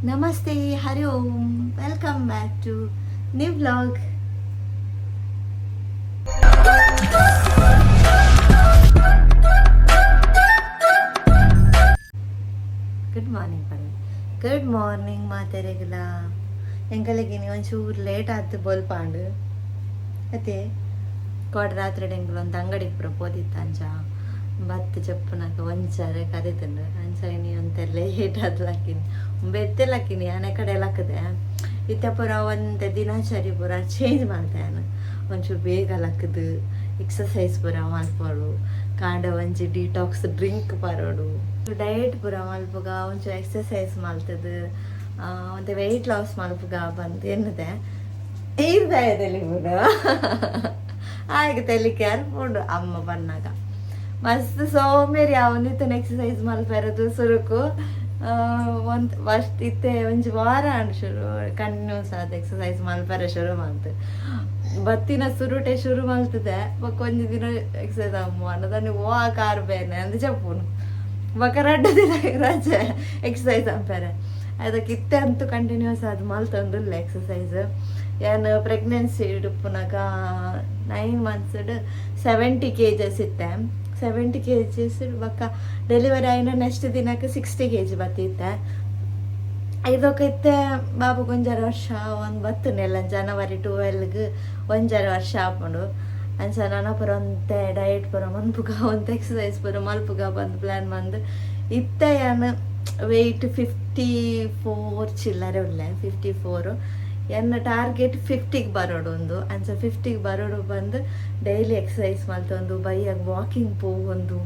ನಮಸ್ತೆ, Hari Om, welcome back to new vlog. Good morning ಪರ್ವ. Good morning ಮಾತೆರೆಗಲ ಎಂಕಲಿಗೆ ನೀವು ಒಂಚೂರು ಲೇಟ್ ಆಯ್ತು ಬೋಲ್ಪಾಂಡು ಅತ್ತೆ ಕೋಡ ರಾತ್ರಿ ಎಂಕಲು ಒಂದು ಅಂಗಡಿಗೆ ಪುರ ಪೋದಿತ್ತ ಅಂಚ ಬತ್ತು ಚಪ್ಪುನಾಕ ಒಂಚಾರೆ ಕದಿತಂಡು ಅಂಚಾಗ ನೀ ಒಂತೆ ಲೇಟ್ ಆದ್ಲಾಕಿನಿ ಬೆತ್ತೆಲಾಕಿನಿ ಆನೆ ಕಡೆ ಲಕ್ಕದೆ ಇತ್ತ ಪುರ ಒಂತೆ ದಿನಚರಿ ಪುರ ಚೇಂಜ್ ಮಾಡ್ತೇನೆ. ಒಂಚೂರು ಬೇಗ ಲಕ್ಕದು ಎಕ್ಸಸೈಸ್ ಪುರ ಮಲ್ಪೋಡು, ಕಾಂಡ ಒಂಚಿ ಡಿಟಾಕ್ಸ್ ಡ್ರಿಂಕ್ ಪರೋಡು, ಡಯಟ್ ಪುರ ಮಲ್ಪುಗ ಒಂಚೂರು ಎಕ್ಸಸೈಸ್ ಮಲ್ತದು ಮತ್ತು ವೆಯ್ಟ್ ಲಾಸ್ ಮಲ್ಪುಗ ಬಂದು ಎನ್ನದೆ ಇರ್ದಾಯದಲ್ಲಿ ಪುರ ಹಾಗೆ ತೆಲಿಕೆ ಅರ್ಪುಂಡು ಅಮ್ಮ ಬನ್ನಾಗ ಮಸ್ತ್ ಸೋಮೇರಿ ಅವನಿತ್ತು ಎಕ್ಸಸೈಸ್ ಮಲ್ಪೆರದು ಸುರುಕು ಒಂದು ಫಸ್ಟ್ ಇತ್ತೆ ಒಂಜಿ ವಾರ ಅಂಡ್ ಶುರು ಕಂಟಿನ್ಯೂಸ್ ಆದ ಎಕ್ಸಸೈಸ್ ಮಲ್ಪೆರ ಶುರು ಮಾಡ್ತು ಬತ್ತಿನ ಸುರುಟೆ ಶುರು ಮಲ್ತದೆ ಒಂಜಿ ದಿನ ಎಕ್ಸಸೈಸ್ ಅಮ್ಮ ಅನ್ನೋದನ್ನು ಓ ಕಾರು ಬೇನೆ ಅಂದು ಚಪ್ಪುನು ಬಕ 2 ದಿನ ರಜೆ ಎಕ್ಸಸೈಸ್ ಅಂಪೇರೆ ಅದಕ್ಕೆ ಇತ್ತೆ ಅಂತೂ ಕಂಟಿನ್ಯೂಸ್ ಅದು ಮಲ್ತೊಂದಿಲ್ಲ ಎಕ್ಸಸೈಸ್. ಏನು ಪ್ರೆಗ್ನೆನ್ಸಿ ಇಡುಪುನಾಗ 9 months 70 kgs ಇತ್ತೆ. 70 kgs ಬಕ್ಕ ಡೆಲಿವರಿ ಆಯ್ನ ನೆಕ್ಸ್ಟ್ ದಿನಕ್ಕೆ 60 kg ಬತ್ತಿತ್ತೆ. ಇದಕ್ಕೆ ಇತ್ತೆ ಬಾಬು ಒಂಜರ ವರ್ಷ ಒಂದು ಬತ್ತನೆಲ್ಲ ಜನವರಿ 12ಗೆ ಒಂಜರ ವರ್ಷ ಆಪುಂಡು ಅಂಚ ನನ್ನ ಪುರ ಒಂತೆ ಡಯಟ್ ಪುರ ಮಲ್ಪುಗ ಒಂದು ಎಕ್ಸಸೈಸ್ ಪುರ ಮಲ್ಪುಗ ಬಂದು ಪ್ಲ್ಯಾನ್ ಬಂದು ಇತ್ತೆ ಏನು ವೆಯ್ಟ್ 54 ಚಿಲ್ಲರೆ ಉಳ್ಳೆ 54 ಎನ್ನ ಟಾರ್ಗೆಟ್ 50ಗೆ ಬರೋಡು ಒಂದು ಅಂಚ 50ಗೆ ಬರೋಡು ಬಂದು ಡೈಲಿ ಎಕ್ಸಸೈಸ್ ಮಲ್ತೊಂದು ಬೈಯಾಗ ವಾಕಿಂಗ್ ಹೋಗೊಂದು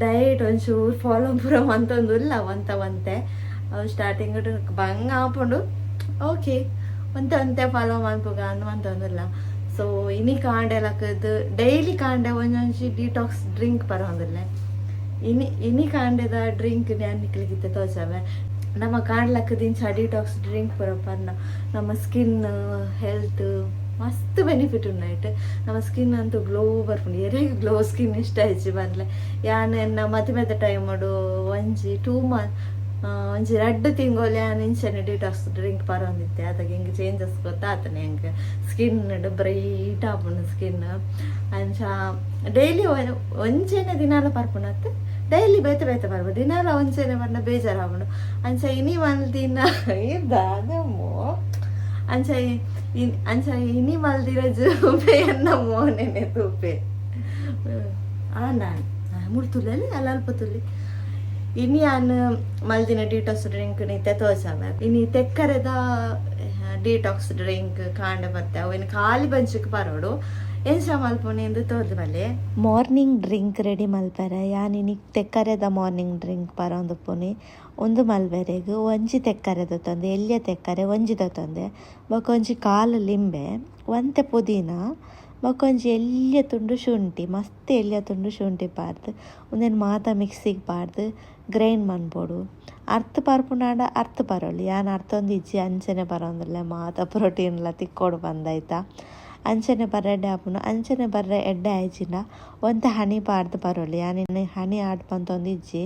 ಡಯಟ್ ಒಂಚೂರು ಫಾಲೋ ಪೂರ ಮಂತೊಂದು ಇಲ್ಲ ಒಂತೆ ಅವು ಸ್ಟಾರ್ಟಿಂಗ್ ಬಂಗ ಆಪುಂಡು ಓಕೆ ಒಂತೆ ಫಾಲೋ ಮಲ್ಪುಗ ಅಂತೊಂದಿಲ್ಲ. ಸೊ ಇನಿ ಕಾಂಡೆ ಲಕ್ಕದು ಡೈಲಿ ಕಾಂಡೆ ಒಂದೊಂಜಿ ಡಿಟಾಕ್ಸ್ ಡ್ರಿಂಕ್ ಬರೋದಿಲ್ಲ. ಇನಿ ಕಾಂಡೆದ ಡ್ರಿಂಕ್ ನಿಕ್ಲಿಗಿತ್ತೆ ತೋಚವೆ ನಮ್ಮ ಕಾಣ್ಲಕ್ಕದಿಂಚ ಡಿಟಾಕ್ಸ್ ಡ್ರಿಂಕ್ ಬರೋಪನ್ನ ನಮ್ಮ ಸ್ಕಿನ್ ಹೆಲ್ತ್ ಮಸ್ತ್ ಬೆನಿಫಿಟ್ ಉಂಡಾಯ್ತು. ನಮ್ಮ ಸ್ಕಿನ್ ಅಂತೂ ಗ್ಲೋ ಬರ್ಪುಂಡು ಎರೆಗೆ ಗ್ಲೋ ಸ್ಕಿನ್ ಇಷ್ಟ ಹೆಚ್ಚು ಬಂದ್ಲೆ ಯಾನೆನ್ನ ಮದುವೆದ ಟೈಮ್ ಮಾಡು ಒಂಜಿ 2 months ಒಂಜಿ 2 ತಿಂಗಳು ಇಂಚನೆ ಡಿಟಾಕ್ಸ್ ಡ್ರಿಂಕ್ ಬರೋಂದಿತ್ತೆ ಅದಾಗ ಹಿಂಗೆ ಚೇಂಜಸ್ ಗೊತ್ತಾತನೆ ಹೆಂಗೆ ಸ್ಕಿನ್ ಬ್ರೈಟ್ ಆಪುಂಡು ಸ್ಕಿನ್ ಅಂಚ ಡೈಲಿ ಒಂಚೆನೆ ದಿನಾಲ ಪರ್ಪುಣತ್ತೆ ಡೈಲಿ ಬೇತೆ ಬರ್ಬೋದು ದಿನಾಲ ಒಂಚೆನೆ ಬರ್ನ ಬೇಜಾರಾಗ್ಬಿಡು ಅಂಚ ಇನಿ ಮಲ್ದಿನ ಇದ್ದಮ್ಮೋ ಅಂಚ ಇನಿ ಮಲ್ದಿರ ಜೂಪೆ ಎನ್ನ ಮೋನೆನೆ ತೂಪೆ ನಾನು ಮುಡ್ತುಲ್ಲಿ ಅಲ್ಲ ಅಲ್ಪ ತುಲ್ಲಿ ಇನಿ ನಾನು ಮಲ್ದಿನ ಡಿಟಾಕ್ಸ್ ಡ್ರಿಂಕ್ ನಿತ್ಯ ತೋರ್ಸವೆ ಇನಿ ತೆಕ್ಕರೆದ ಡಿಟಾಕ್ಸ್ ಡ್ರಿಂಕ್ ಕಾಂಡ ಬರ್ತೆ ಅವು ಇನ್ನು ಖಾಲಿ ಬಂಚಕ್ಕೆ ಬರೋಡು ಎಂಚ ಮಲ್ಪೊಣೆ ಎಂದು ತೋರ್ದು ಬಲೆ ಮಾರ್ನಿಂಗ್ ಡ್ರಿಂಕ್ ರೆಡಿ ಮಲ್ಪೆರೆ ಯಾನಿನಿಗೆ ತೆಕ್ಕರೆದ ಮಾರ್ನಿಂಗ್ ಡ್ರಿಂಕ್ ಬರೋಂದುಪ್ಪುನಿ ಒಂದು ಮಲ್ಬೆರೆಗೆ ಒಂಜಿ ತೆಕ್ಕರೆದ ತಂದೆ ಎಲ್ಲಿಯ ತೆಕ್ಕರೆ ಒಂಜಿದ ತಂದೆ ಬಕೊಂಜಿ ಕಾಲು ಲಿಂಬೆ ಒಂತೆ ಪುದೀನ ಬಕೊಂಜಿ ಎಲ್ಲಿಯ ತುಂಡು ಶುಂಠಿ ಮಸ್ತ್ ಎಲ್ಲಿಯ ತುಂಡು ಶುಂಠಿ ಪಾರ್ದು ಒಂದೇನು ಮಾತ ಮಿಕ್ಸಿಗೆ ಪಾರ್ದು ಗ್ರೈಂಡ್ ಮನ್ಬೋಡು ಅರ್ಥ ಪರ್ಪುನಾಡ ಅರ್ಥ ಬರೋಲಿ ಯಾನು ಅರ್ಥ ಒಂದು ಇಜ್ಜಿ ಅಂಚನೆ ಬರೋಂದಿಲ್ಲ ಮಾತ ಪ್ರೋಟೀನ್ಲ ತಿಕ್ಕೋಡು ಬಂದಾಯ್ತಾ ಅಂಚನೆ ಬರ್ರೆಡ್ಡೆ ಆಪುನು ಅಂಚನೆ ಬರ್ರೆ ಎಡ್ಡೆ ಆಯ್ಚಿನ ಒಂತೆ ಹನಿ ಪಾಡ್ದು ಬರೋಲಿ ಯಾನಿನ್ನ ಹನಿ ಆಡ್ ಬಂತೊಂದು ಇಜ್ಜಿ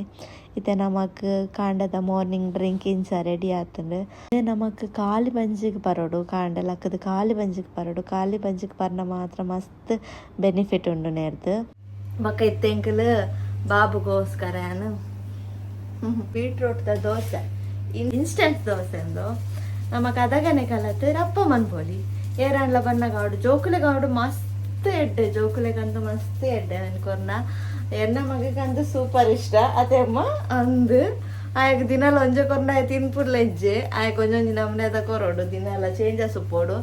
ಇತ್ತೆ ನಮಕ್ ಕಾಂಡದ ಮಾರ್ನಿಂಗ್ ಡ್ರಿಂಕ್ ಇಂಚ ರೆಡಿ ಆತಂಡು ನಮಕ್ ಖಾಲಿ ಬಂಜಿಗೆ ಬರೋಡು ಕಾಂಡ ಲಕ್ಕದ ಖಾಲಿ ಬಂಜಿಗೆ ಬರೋಡು ಖಾಲಿ ಬಂಜಿಗೆ ಬರ್ನ ಮಾತ್ರ ಮಸ್ತ್ ಬೆನಿಫಿಟ್ ಉಂಡು ನೇರ್ದು ಬಕ್ಕ ಇತ್ತೆಂಕಲ್ ಬಾಬುಗೋಸ್ಕರ ಏನು ಬೀಟ್ರೂಟ್ದ ದೋಸೆ ಇನ್ಸ್ಟೆಂಟ್ ದೋಸೆ ಅಂದು ನಮಕ್ ಅದಗನೆ ಕಲತ್ ರಪ್ಪ ಮನ್ಬೋಲಿ ಏರಣ್ಣ ಬಣ್ಣಗಾಡು ಜೋಕುಲೆಗಾಡು ಮಸ್ತ್ ಎಡ್ಡೆ ಜೋಕುಲೆಗಂತೂ ಮಸ್ತ್ ಎಡ್ಡೆ ಅನ್ಕೊರ್ನ ಎನ್ನ ಮಗಗಂತೂ ಸೂಪರ್ ಇಷ್ಟ ಅದೇಮ್ಮ ಅಂದು ಆಯಗ ದಿನಾಲ ಒಂಜೆ ಕೊರ್ನ ತಿನ್ಪುರ್ಲ ಇಜ್ಜೆ ಆಯಕ ಒಂಜೊಂಜಿ ನಮ್ಮನೆ ಅದ ಕೊರೋಡು ದಿನಾಲ ಚೇಂಜಸ್ ಉಪ್ಪೋಡು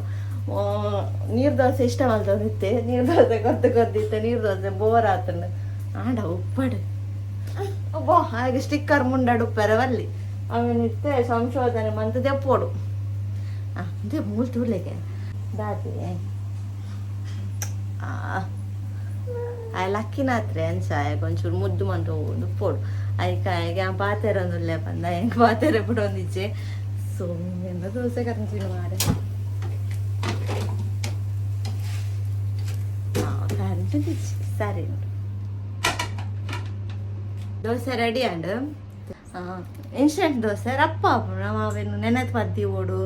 ನೀರು ದೋಸೆ ಇಷ್ಟ ಮಲ್ತೊಂದಿತ್ತೆ ನೀರು ದೋಸೆ ಕೊರ್ದಿತ್ತೆ ನೀರು ದೋಸೆ ಬೋರ್ ಆತಂಡು ಆಂಡ ಉಪ್ಪಡು ಒಬ್ಬೋ ಹಾಗೆ ಸ್ಟಿಕ್ಕರ್ ಮುಂಡಾಡು ಉಪ್ಪೆರವಲ್ಲಿ ಅವನಿತ್ತೆ ಸಂಶೋಧನೆ ಮಂತದೆ ಪೋಡು ಅದೇ ಮೂಲ್ ತುಳಿಗೆ ದಾತಿ ಲಕ್ಕಿನಾತ್ರೆ ಅನ್ಸಾಯಗ ಒಂಚೂರು ಮುದ್ದು ಮಂಟು ಉಪ್ಪೋಡು ಆಯ್ಕೆ ಪಾತೆರೊಂದುಲ್ಲೆ ಬಂದ ಹೆಂಗೆ ಪಾತೆರೆ ಬಿಡೊಂದಿಚ್ಚೆ ಸೋಮೆಂದ ದೋಸೆ ಕರ್ಚಿನ ಮಾರೆ ಕರ್ಚಿದ್ದಿಚ್ಚಿ ಸರಿ dosa ready and instant dosa ರಪ್ಪ ಅವೇನು ನೆನೆದು ಪದ್ದಿ ಓಡು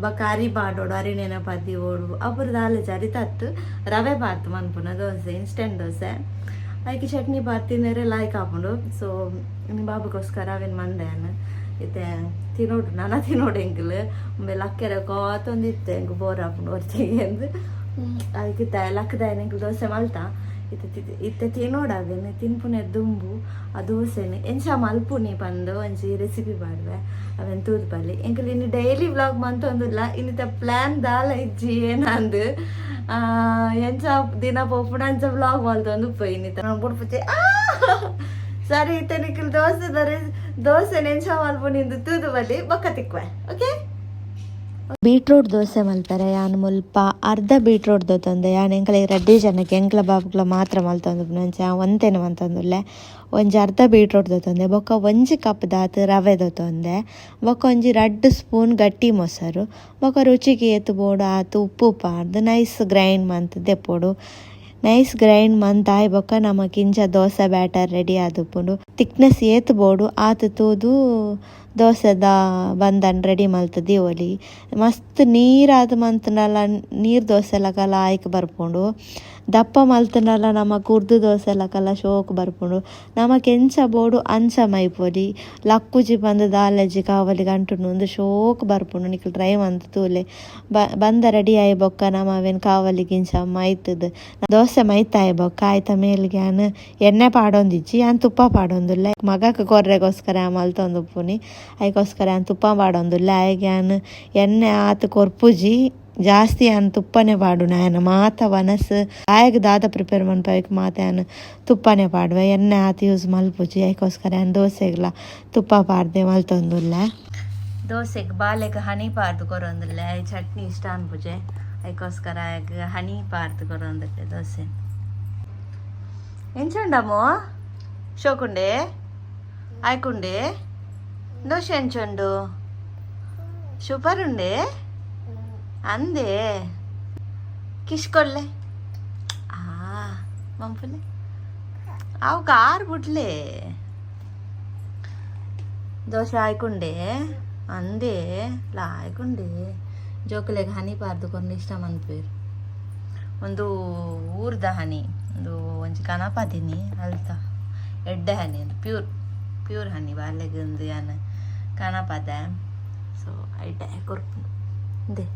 ಬಕ್ಕ ಅರಿ ಬಾಡೋಡು ಅರಿ ನೆನೆ ಪದ್ದಿ ಓಡು ಅಪುರದ ಆಲೋಚನೆ ಅರಿತತ್ತು ರವೆ ಪಾರ್ತು ಮನ್ಪುನ ದೋಸೆ ಇನ್ಸ್ಟೆಂಟ್ ದೋಸೆ ಅದಕ್ಕೆ ಚಟ್ನಿ ಪಾರ್ತು ತಿನ್ನರೆ ಲಾಯ್ಕ್ ಹಾಕೊಂಡು ಸೊ ನಿಮ್ಮ ಬಾಬುಗೋಸ್ಕರ ಅವೇನು ಮಂಡೆ ಇತ್ತೆ ತಿನ್ನೋಡು ನಾನು ತಿನ್ನೋಡು ಎಂಕಲ್ ಆಮೇಲೆ ಅಕ್ಕೆರೆ ಕೋತೊಂದಿತ್ತೆ ಹೆಂಗೆ ಬೋರ್ ಹಾಕೊಂಡು ಹೊರ್ತಿಗೆ ಅಂದು ಅದಕ್ಕೆ ಲಕ್ಕದ ಎಂಕಲ್ ದೋಸೆ ಮಲ್ತಾ ಇತ್ತೆ ತಿನ್ನೋಡಾಗೇನೆ ತಿನ್ಪುನೆ ದುಂಬು ಆ ದೋಸೆನೆ ಎಂಚ ಮಲ್ಪುನಿ ಬಂದು ಒಂಜಿ ರೆಸಿಪಿ ಮಾಡುವೆ ಅವೆನ್ ತೂದ್ ಬಲ್ಲಿ ಎಂಕಲ್ ಇನ್ನು ಡೈಲಿ ವ್ಲಾಗ್ ಮಂತೊಂದಿಲ್ಲ ಇನ್ನಿತ ಪ್ಲ್ಯಾನ್ ದಾಲ ಇಜ್ಜಿ ಏನಂದು ಎಂಚ ದಿನ ಪೋಪುಣ ಅಂಚ ವ್ಲಾಗ್ ಮಲ್ತೊಂದು ಪೋಯಿ ಇನ್ನಿತ ನಾನು ಬಿಡ್ಪುತ್ತೆ ಸರಿ ಇತ್ತೆ ನಿಖಿಲ್ ದೋಸೆ ಎಂಚ ಮಲ್ಪುನಿಂದು ತೂದು ಬಲ್ಲಿ ಬೊಕ್ಕ ತಿಕ್ವೆ ಓಕೆ ಬೀಟ್ರೂಟ್ ದೋಸೆ ಮಲ್ತಾರೆ ಯಾನು ಮುಲ್ಪ ಅರ್ಧ ಬೀಟ್ರೂಟ್ ದೊತ್ತೊಂದೆ ಯಾನು ಎಂಕಲೆ ರೆಡ್ಡಿ ಜನಕ್ಕೆ ಎಂಕ್ಲ ಬಾಬುಗ್ಲ ಮಾತ್ರ ಮಲ್ತೊಂದು ನಂಚ ಒಂತೇನು ಮಂತೊಂದುಲ್ಲೆ ಒಂಜಿ ಅರ್ಧ ಬೀಟ್ರೂಟ್ ದೊತ್ತೊಂದೆ ಬೊಕ್ಕ ಒಂಜಿ ಕಪ್ ದಾತ್ ರವೆ ದೊತ್ತೊಂದೆ ಬೊಕ್ಕ ಒಂಜಿ 2 ಸ್ಪೂನ್ ಗಟ್ಟಿ ಮೊಸರು ಬೊಕ್ಕ ರುಚಿಗೆ ಏತು ಬೋಡು ಆತು ಉಪ್ಪು ಪಾರ್ದು ನೈಸ್ ಗ್ರೈಂಡ್ ಮಂತ್ ದೆಪ್ಪೋಡು ನೈಸ್ ಗ್ರೈಂಡ್ ಮಂತ್ ಆಯ್ ಬೊಕ್ಕ ನಮಕ್ ಇಂಚ ದೋಸೆ ಬ್ಯಾಟರ್ ರೆಡಿ ಆದುಪ್ಪುಂಡು ತಿಕ್ನೆಸ್ ಏತು ಬೋಡು ಆತು ತೂದು ದೋಸೆದ ಬಂದನ್ ರೆಡಿ ಮಲ್ತದಿ ಒಲಿ ಮಸ್ತ್ ನೀರಾದ ಮಂತನಲ್ಲ ನೀರು ದೋಸೆ ಲಕಲ್ಲ ಆಯ್ಕೆ ಬರ್ಪುಂಡು ದಪ್ಪ ಮಲ್ತನಲ್ಲ ನಮಕ್ ಉರ್ದು ದೋಸೆ ಲಕಲ್ಲ ಶೋಕ್ ಬರ್ಪುಂಡು ನಮಕ್ ಎಂಚ ಬೋಡು ಅಂಚ ಮೈಪೊಲಿ ಲಕ್ಕುಜಿ ಬಂದು ದಾಲೆಜಿ ಕಾವಲಿ ಗಂಟುನು ಒಂದು ಶೋಕ್ ಬರ್ಪುಂಡು ನಿಖಲ್ ಟ್ರೈ ಮಂತ್ ತೂಲೆ ಬಂದ ರೆಡಿ ಆಯ್ ಬೊಕ್ಕ ನಮ್ಮ ಅವೇನು ಕಾವಲಿಗೆ ಇಂಚ ಮೈತದ ದೋಸೆ ಮೈತಾಯ್ ಬೊಕ್ಕ ಆಯ್ತ ಮೇಲ್ಗೆ ಯಾನು ಎಣ್ಣೆ ಪಾಡೊಂದಿಜ್ಜಿ ಯಾನ್ ತುಪ್ಪ ಪಾಡೊಂದುಲ್ಲ ಮಗಕ್ಕೆ ಕೊರ್ರೆಗೋಸ್ಕರ ಮಲ್ತೊಂದು ಉಪ್ಪುನಿ ಅದಕ್ಕೋಸ್ಕರ ನಾನು ತುಪ್ಪ ಪಾಡೊಂದುಲ್ಲ ಆಯ್ಗೆ ನಾನು ಎಣ್ಣೆ ಆತು ಕೊರ್ಪುಜಿ ಜಾಸ್ತಿ ನಾನು ತುಪ್ಪನೇ ಪಾಡು ನಾನು ಮಾತ ವನಸ್ ಆಯ್ಗೆ ದಾದ ಪ್ರಿಪೇರ್ ಮನ್ಪಕ್ಕೆ ಮಾತ ನಾನು ತುಪ್ಪನೇ ಪಾಡುವೆ ಎಣ್ಣೆ ಆತು ಯೂಸ್ ಮಲ್ಪುಜಿ ಅದಕ್ಕೋಸ್ಕರ ನಾನು ದೋಸೆಗೆಲ್ಲ ತುಪ್ಪ ಪಾಡ್ದೆ ಮಲ್ತೊಂದುಲ್ಲ ದೋಸೆಗೆ ಬಾಲೆಗೆ ಹನಿ ಪಾರ್ದು ಕೊರೊಂದಿಲ್ಲ ಚಟ್ನಿ ಇಷ್ಟ ಅನ್ಪುಜೆ ಅದಕ್ಕೋಸ್ಕರ ಹನಿ ಪಾರ್ದು ಕೊರೊಂದಿಲ್ಲ ದೋಸೆ ಎಂಚುಂಡಮ್ಮು ಶೋಕುಂಡೆ ಆಯ್ಕುಂಡೆ ದೋಸೆ ಎಂಚುಂಡು ಸೂಪರ್ ಉಂಡೆ ಅಂದೆ ಕಿಶ್ಕೊಳ್ಳೆ ಮಂಪುಲೆ ಅವು ಕಾರ್ ಬಿಡ್ಲೆ ದೋಸೆ ಆಯ್ಕುಂಡೆ ಅಂದೆ ಆಯ್ಕುಂಡೆ ಜೋಕುಲೆಗೆ ಹನಿ ಪಾರ್ದುಕೊಂಡು ಇಷ್ಟ ಮನ್ಪೇರು ಒಂದು ಊರ್ದ ಹನಿ ಒಂದು ಒಂಜಿ ಕನಪದಿನಿ ಅಲ್ತ ಎಡ್ಡೆ ಹನಿ ಒಂದು ಪ್ಯೂರ್ ಹನಿ ಬಾಲೆಗೆ ಒಂದು ಯಾನ ಕನಪದ ಸೊ ಐಟ ಕೊರ್ಪು ದೇ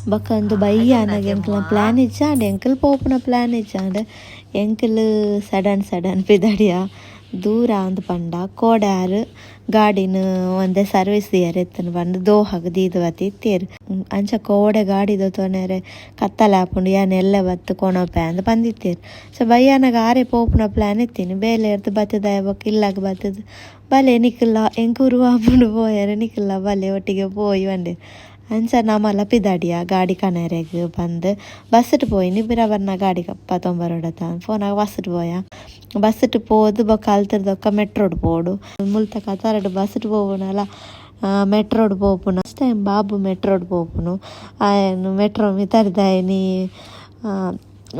ಬೊಕ್ಕ ಒಂದು ಬಯ್ಯಾನಾಗ ಎಂಕಲ್ನ ಪ್ಲ್ಯಾನ್ ಇಚ್ಚಾಂಡೆ ಎಂಕಲ್ ಪೋಪುನ ಪ್ಲ್ಯಾನ್ ಇಚ್ಚಾಂಡೆ ಎಂಕಲ್ ಸಡನ್ ಪಿದಡಿಯ ದೂರ ಅಂದ್ ಪಂಡ ಕೋಡ್ಯಾರು ಗಾಡಿನ ಒಂದೇ ಸರ್ವಿಸ್ ದಿಯರ್ ಎತ್ತನ ಬಂದು ದೋಹಾಗ ದೀದು ಬತ್ತಿ ಇತ್ತೇರು ಅಂಚ ಕೋಡೆ ಗಾಡಿದ ತೊನೆರೆ ಕತ್ತಲೆ ಹಾಪುಂಡು ಯಾನೆಲ್ಲ ಬತ್ತು ಕೊಣೊಪ್ಪೆ ಅಂದ್ ಬಂದಿತ್ತೇರು ಸೊ ಬಯ್ಯಾನಾಗ ಆರೆ ಪೋಪುನ ಪ್ಲ್ಯಾನ್ ಎತ್ತೀನಿ ಬೇಲೆ ಇರ್ದು ಬತ್ತದ ಬೊಕ್ಕ ಇಲ್ಲಾಗ ಬತ್ತದ ಬಲೆ ನಿಕ್ಕಿಲ್ಲ ಎಂಕೂರು ಹಾಪುಂಡು ಪೋಯರೆ ನಿಕ್ಕಿಲ್ಲ ಬಲೆ ಒಟ್ಟಿಗೆ ಪೋಯಿ ಬಂಡೆ ಅಂಚ ನಮ್ಮಲ್ಲ ಪಿದಾಡಿಯ ಗಾಡಿ ಕನೆರೆಗೆ ಬಂದು ಬಸ್ಸಿಟ್ಟು പോയിനി ಬಿರವರ್ನ ಗಾಡಿ ಕಪ್ಪ ತೊಂಬರೊಡತ ಫೋನಾಗ ಬಸ್ಸಿಟ್ಟು പോയ ಬಸ್ಸಿಟ್ಟು പോದು ಬೊಕ್ಕ ಅಲ್ತಿರ್ದೊಕ್ಕ ಮೆಟ್ರೋಡ್ ಪೋಡು ಮುಲ್ತಕ ತರಡು ಬಸ್ಸಿಟ್ಟು ಪೋವುನಲ್ಲ ಮೆಟ್ರೋಡ್ ಪೋಪುನ ಫಸ್ಟ್ ಟೈಮ್ ಬಾಬು ಮೆಟ್ರೋಡ್ ಪೋಪುನು ಆಯನು ಮೆಟ್ರೋ ಮಿತರಿದಾಯನಿ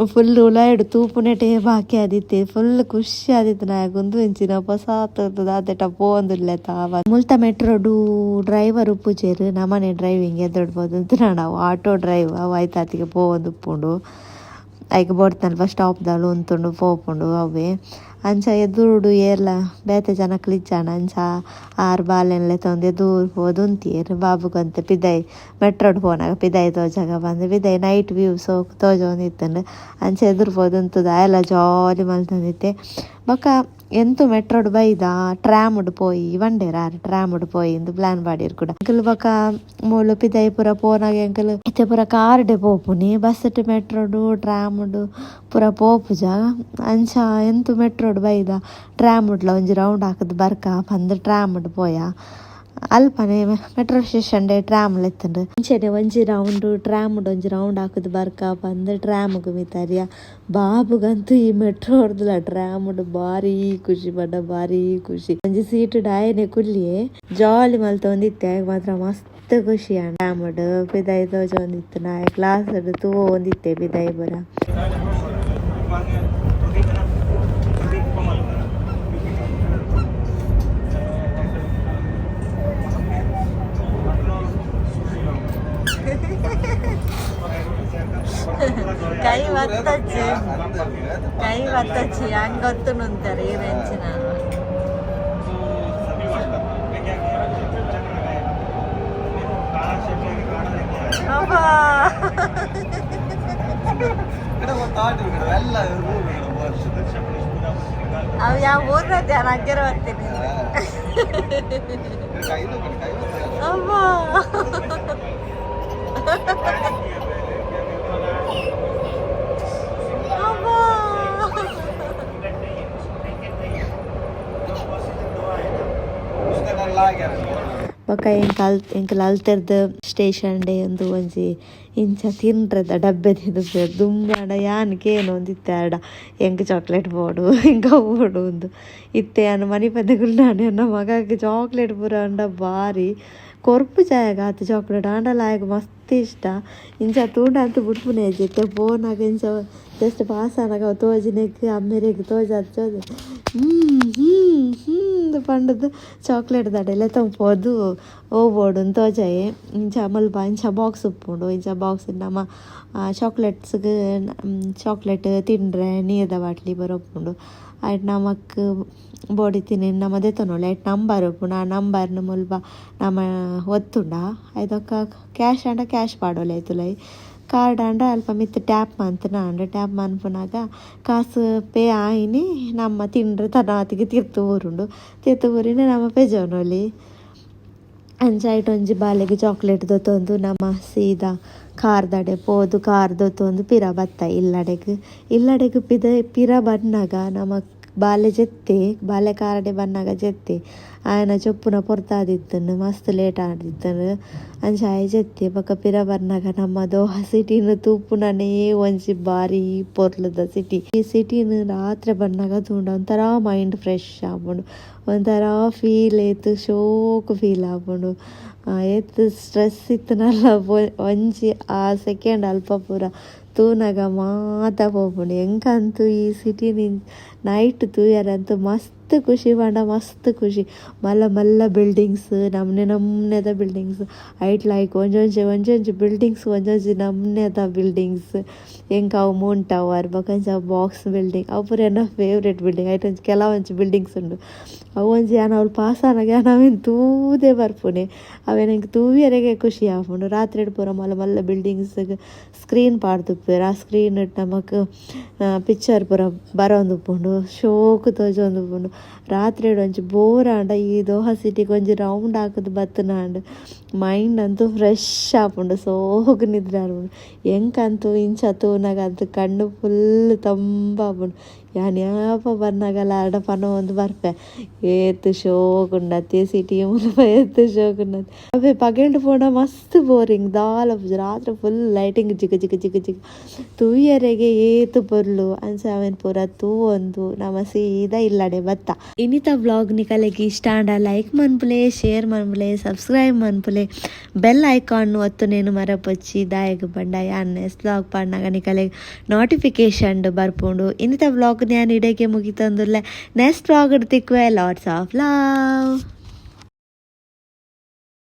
ಫುಲ್ ಉಲಾಯ್ಡು ತೂಪುನೆಟೇ ಬಾಕಿ ಆದಿತ್ತೆ ಫುಲ್ ಖುಷಿ ಆದಿತ್ತು ನಾಯಗೊಂದು ಇಂಚಿನ ಹೊಸಾತದ ಅದೆಟ ಪೋಂದುಲ್ಲೆ ತಾವ ಮುಲ್ತ ಮೆಟ್ರೋಡು ಡ್ರೈವರ್ ಉಪ್ಪುಜೇರು ನಮ್ಮನೆ ಡ್ರೈವಿಂಗ್ ಎದ್ದೊಡ್ಬೋದು ಅಂತ ನಾವು ಆಟೋ ಡ್ರೈವ್ ಆಯ್ತಾತಿಗೆ ಪೋವೊಂದು ಉಪ್ಪುಂಡು ಐಕೆ ಬೋಡ್ತನಲ್ಪ ಸ್ಟಾಪ್ದಾಳು ಉಂತುಂಡು ಪೋಪುಂಡು ಅವೇ ಅಂಚ ಎದುರುಡು ಏರ್ಲ ಬೇತೆ ಜನಕ್ಲು ಇಜ್ಜಾಂಡ ಅಂಚ ಆರು ಬಾಲೆನ್ಲೆ ತೊಂದು ಎದುರು ಹೋದು ಉಂತೀರು ಬಾಬುಗಂತ ಪಿದಾಯಿ ಮೆಟ್ರೋಡ್ ಪೋನಾಗ ಪಿದಾಯಿ ತೋಜಾಗ ಬಂದು ಪಿದಾಯಿ ನೈಟ್ ವ್ಯೂ ಸೋಕ್ ತೋಜೊಂದಿತ್ತಂಡು ಅಂಚ ಎದುರು ಹೋದು ಉಂತದ ಎಲ್ಲ ಜಾಲಿ ಮಲ್ತೊಂದಿತ್ತೆ ಬೊಕ್ಕ ಎಂತು ಮೆಟ್ರೋಡ್ ಬೈದ ಟ್ರಾಮ್ಡ್ ಪೋಯಿ ವಂಡೇರ ಟ್ರಾಮ್ಡ್ ಪೋಯಿ ಇಂದು ಪ್ಲಾನ್ ಪಾಡಿರ್ ಕೂಡ ಎಂಕಲ್ ಬೊಕ ಮೂಲು ಪಿದಾಯಿ ಪೂರ ಪೋನಾಗ ಎಂಕಲ್ ಇತ್ತೆ ಪೂರ ಕಾರ್ಡೆ ಪೋಪುನಿ ಬಸ್ಸಟ್ ಮೆಟ್ರೋಡು ಟ್ರಾಮ್ಡ್ ಪೂರ ಪೋಪುಜ ಅಂಚ ಎಂತು ಮೆಟ್ರೋಡ್ ಬೈದ ಟ್ರಾಮ್ಡ್ಲ ಒಂಜಿ ರೌಂಡ್ ಹಾಕದ್ ಬರ್ಕ ಬಂದು ಟ್ರಾಮ್ಡ್ ಪೋಯ ಅಲ್ಪನೆ ಮೆಟ್ರೋ ಸ್ಟೇಷನ್ ಟ್ರಾಮ್ ಲೆತ್ತಂಡು ಮುಂಚೆನೆ ಒಂಜಿ ರೌಂಡ್ ಟ್ರಾಮ್ಡ್ ಒಂಜಿ ರೌಂಡ್ ಹಾಕದ್ ಬರ್ಕ ಬಂದು ಟ್ರಾಮ್ಗ್ ಮಿತಾರಿಯ ಬಾಬುಗಂತೂ ಈ ಮೆಟ್ರೋ ಹೊಡ್ದಲ್ಲ ಟ್ರಾಮ್ಡ್ ಬಾರಿ ಖುಷಿ ಪಡ್ಡ ಬಾರಿ ಖುಷಿ ಒಂಜಿ ಸೀಟ್ ಡಾಯನೆ ಕುಲ್ಲಿಯೇ ಜಾಲಿ ಮಲ್ತೊಂದಿತ್ತೆ ಮಾತ್ರ ಮಸ್ತ್ ಖುಷಿ ಟ್ರಾಮ್ಡ್ ಪಿದಾಯಿ ತೋಜೊಂದಿತ್ತು ನಾ ಕ್ಲಾಸ್ ತೂ ಒಂದಿತ್ತೆ ಪಿದಾಯಿ ಬರ ಕೈ ಒತ್ತಚ್ಚಿ ಹಂಗೊತ್ತು ನಿಂತಾರೆ ಈ ಬೆಂಚಿನ ಅವು ಯಾವ ಊರ್ನದ್ದು ನಾನು ಹಂಗಿರ ಬರ್ತೀನಿ ಅಮ್ಮ ಬೊಕ ಎಂಕಲ್ ಅಲ್ತೆರ್ದು ಸ್ಟೇಷನ್ ಡೇ ಒಂದು ಒಂಜಿ ಇಂಚ ತಿನ್ರದ ಡಬ್ಬೆ ತಿಂದು ದುಂಬಾಡ ಯಾನಕೇನು ಒಂದು ಇತ್ತಾಡ ಎಂಕ್ ಚಾಕ್ಲೇಟ್ ಬೋಡು ಹಿಂಗ ಬೋಡು ಒಂದು ಇತ್ತೆ ಅನ್ನ ಮನೆ ಪದ್ದೆಗಳು ನಾನು ನನ್ನ ಮಗಗೆ ಚಾಕ್ಲೇಟ್ ಪೂರ ಅಂಡ ಭಾರಿ ಕೊರ್ಪು ಚಾಯಾಗ ಆತು ಚಾಕ್ಲೇಟ್ ಆಂಡಲಾಯಗ ಮಸ್ತ್ ಇಷ್ಟ ಇಂಚ ತೂಂಡ ಅಂತ ಬಿಟ್ಪುನೆ ಜೊತೆ ಫೋನಾಗ ಇಂಚ ಜಸ್ಟ್ ಪಾಸ್ ಆನಾಗ ತೋಜಿನಕ್ಕೆ ಅಮ್ಮೆರೆಗೆ ತೋಜ್ ಪಂಡದು ಚಾಕ್ಲೇಟ್ ದಡೆಲ್ಲ ತಂಪೋದು ಓಬೋಡು ತೋಜಾಯೆ ಇಂಚ ಮಲ್ಪ ಇಂಚ ಬಾಕ್ಸ್ ಉಪ್ಪುಂಡು ಇಂಚ ಬಾಕ್ಸ್ ನಮ್ಮ ಚಾಕ್ಲೇಟ್ಸ್ಗೆ ಚಾಕ್ಲೇಟ್ ತಿಂಡ್ರೆ ನೀರ್ದ ಬಾಟ್ಲಿ ಬರೋಪ್ಪುಂಡು ಆಯ್ತು ನಮಕ್ ಬೋಡಿ ತಿನ್ನಿ ನಮ್ಮದೇ ತೊನೊಳ್ಳೆ ಆಯ್ತು ನಂಬರ್ ಉಪ್ಪುಂಡು ಆ ನಂಬರ್ನ ಮುಲ್ಪ ನಮ್ಮ ಒತ್ತುಂಡ ಆಯ್ತಕ್ಕ ಕ್ಯಾಶ್ ಅಂಡ ಕ್ಯಾಶ್ ಪಾಡೋಲೆ ಆಯ್ತುಲೈ ಕಾರ್ಡ್ ಅಂಡ ಅಲ್ಪ ಮಿತ್ ಟ್ಯಾಪ್ ಮಂತನ ಅಂಡ ಟ್ಯಾಪ್ ಮನ್ಪುನಾಗ ಕಾಸು ಪೇ ಆಯಿನಿ ನಮ್ಮ ತಿಂಡ್ರೆ ತನಾತಿಗೆ ತಿರ್ತು ಊರುಂಡು ತಿರ್ತು ಊರಿನ ನಮ್ಮ ಪೆಜೋನೊಲಿ ಅಂಚಾಯ್ತು ಒಂಜಿ ಬಾಲೆಗೆ ಚಾಕ್ಲೇಟ್ ದೊತ್ತೊಂದು ನಮ್ಮ ಸೀದಾ ಕಾರ್ದಡೆ ಪೋದು ಕಾರ್ ದೊತ್ತೊಂದು ಪಿರ ಬತ್ತ ಇಲ್ಲಡೆಗ್ ಪಿರ ಬನ್ನಾಗ ನಮ್ಮ ಬಾಲೆ ಜೆತ್ತೆ ಬಾಲೆ ಕಾರಡೆ ಬನ್ನಾಗ ಜೆತ್ತೆ ಆಯನ ಚೊಪ್ಪುನ ಪೊರ್ತಾದಿತ್ತನು ಮಸ್ತ್ ಲೇಟ್ ಆಡಿತ್ತನು ಅಂಚಾಯ ಜೆತ್ತೆ ಬೊಕ ಪಿರ ಬರ್ನಾಗ ನಮ್ಮ ದೋಹಾ ಸಿಟಿನ ತೂಪುನನೇ ಒಂಜಿ ಬಾರಿ ಪೊರ್ಲದ ಸಿಟಿ ಈ ಸಿಟಿನ ರಾತ್ರಿ ಬರ್ನಾಗ ತೂಂಡ ಒಂಥರ ಮೈಂಡ್ ಫ್ರೆಶ್ ಆಪುಂಡು ಒಂಥರ ಫೀಲ್ ಏತು ಶೋಕ್ ಫೀಲ್ ಆಪುಂಡು ಏತ್ ಸ್ಟ್ರೆಸ್ ಇತ್ತನಲ್ಲ ಒಂಜಿ ಆ ಸೆಕೆಂಡ್ ಅಲ್ಪ ಪೂರ ತೂನಗ ಮಾತ ಪೋಪುಂಡು ಎಂಕಂತೂ ಈ ಸಿಟಿನ ನೈಟ್ ತೂಯರಂತೂ ಮಸ್ತ್ ಖುಷಿ ಪಂಡ ಮಸ್ತ್ ಖುಷಿ ಮಲ್ಲ ಬಿಲ್ಡಿಂಗ್ಸ್ ನಮ್ನೆದ ಬಿಲ್ಡಿಂಗ್ಸ್ ಐಟ್ ಲೈಕ್ ಒಂಜೊಂಜಿ ಬಿಲ್ಡಿಂಗ್ಸ್ ಒಂಜೊಂಜಿ ನಮ್ನೆದ ಬಿಲ್ಡಿಂಗ್ಸ್ ಎಂಕ ಅವು ಮೂನ್ ಟವರ್ ಬೊಕಂಚ ಬಾಕ್ಸ್ ಬಿಲ್ಡಿಂಗ್ ಅವು ಪೂರ ಎನ್ನ ಫೇವ್ರೇಟ್ ಬಿಲ್ಡಿಂಗ್ ಐಟ್ ಒಂಜಿ ಕೆಲವೊಂಜಿ ಬಿಲ್ಡಿಂಗ್ಸ್ ಉಂಡು ಅವು ಒಂಜಿ ಅವ್ಳು ಪಾಸ್ ಆನಾಗ ನಾವೇನು ತೂದೇ ಬರ್ಪುನೆ ಅವೇನಂಗೆ ತೂವಿಯರೆಗೆ ಖುಷಿ ಆಪುಂಡು ರಾತ್ರಿ ಪೂರ ಮಲ್ಲ ಬಿಲ್ಡಿಂಗ್ಸ್ಗೆ ಸ್ಕ್ರೀನ್ ಪಾಡ್ದುಪ್ಪೇರು ಆ ಸ್ಕ್ರೀನ್ ನಮಕ್ ಪಿಕ್ಚರ್ ಪೂರ ಬರೋಂದುಪ್ಪುಂಡು ಶೋಕು ತೋಜೊಂದುಪ್ಪುಂಡು ರಾತ್ರಿ ಒಂಜಿ ಬೋರ್ ಆಂಡ ಈ ದೋಹಾ ಸಿಟಿಗೆ ಒಂಜಿ ರೌಂಡ್ ಹಾಕುದು ಬತ್ತನಾಂಡ್ ಮೈಂಡ್ ಅಂತೂ ಫ್ರೆಶ್ ಆಪುಂಡು ಸೋಗು ನಿದ್ರೆ ಆಪುಂಡು ಎಂಕಂತೂ ಇಂಚ ತೂನಾಗ ಅದು ಕಣ್ಣು ಫುಲ್ ತಂಪಾಪುಂಡು ಯಾನ್ ಯಾಪ ಬರ್ನಾಗಲ್ಲ ಆಡ ಪನ ಒಂದು ಬರ್ಪೆ ಏತ್ ಶೋಕುಂಡತ್ತೆ ಸಿಟಿ ಮುಲ್ಪ ಏತ್ ಶೋಕುಂಡತ್ತೆ ಅವೇ ಪಗೆಂಡು ಪೋಂಡ ಮಸ್ತ್ ಬೋರಿಂಗ್ ದಾಲ ರಾತ್ರಿ ಫುಲ್ ಲೈಟಿಂಗ್ ಜಿಗ ತೂಯರೆಗೆ ಏತು ಪೊರ್ಲು ಅಂಚ ಅವೇನು ಪೂರ ತೂ ಒಂದು ನಮ್ಮ ಸೀದಾ ಇಲ್ಲಡೆ ಬತ್ತ ಇನ್ನಿತ ವ್ಲಾಗ್ ನಿಕಲೆಗೆ ಇಷ್ಟ ಅಂಡ ಲೈಕ್ ಮನ್ಪುಲೆ ಶೇರ್ ಮನ್ಪುಲೆ ಸಬ್ಸ್ಕ್ರೈಬ್ ಮನ್ಪುಲೆ ಬೆಲ್ ಐಕಾನ್ ಒತ್ತು ನೇನು ಮರಪೊಚ್ಚಿ ದಾಯಗ ಬಂಡ ಯಾನ್ ನೆಕ್ಸ್ಟ್ ವ್ಲಾಗ್ ಪಾಡ್ನಾಗ ನಿಕಲೆಗೆ ನೋಟಿಫಿಕೇಶನ್ ಬರ್ಪುಂಡು ಇನ್ನಿತ ವ್ಲಾಗ್ ನಾನು ಇಡಕ್ಕೆ ಮುಗಿತಂದುಲ್ಲ ನೆಕ್ಸ್ಟ್ ವ್ಲಾಗ್ ತಿಕ್ಕುವೆ ಲಾಟ್ಸ್ ಆಫ್ ಲವ್.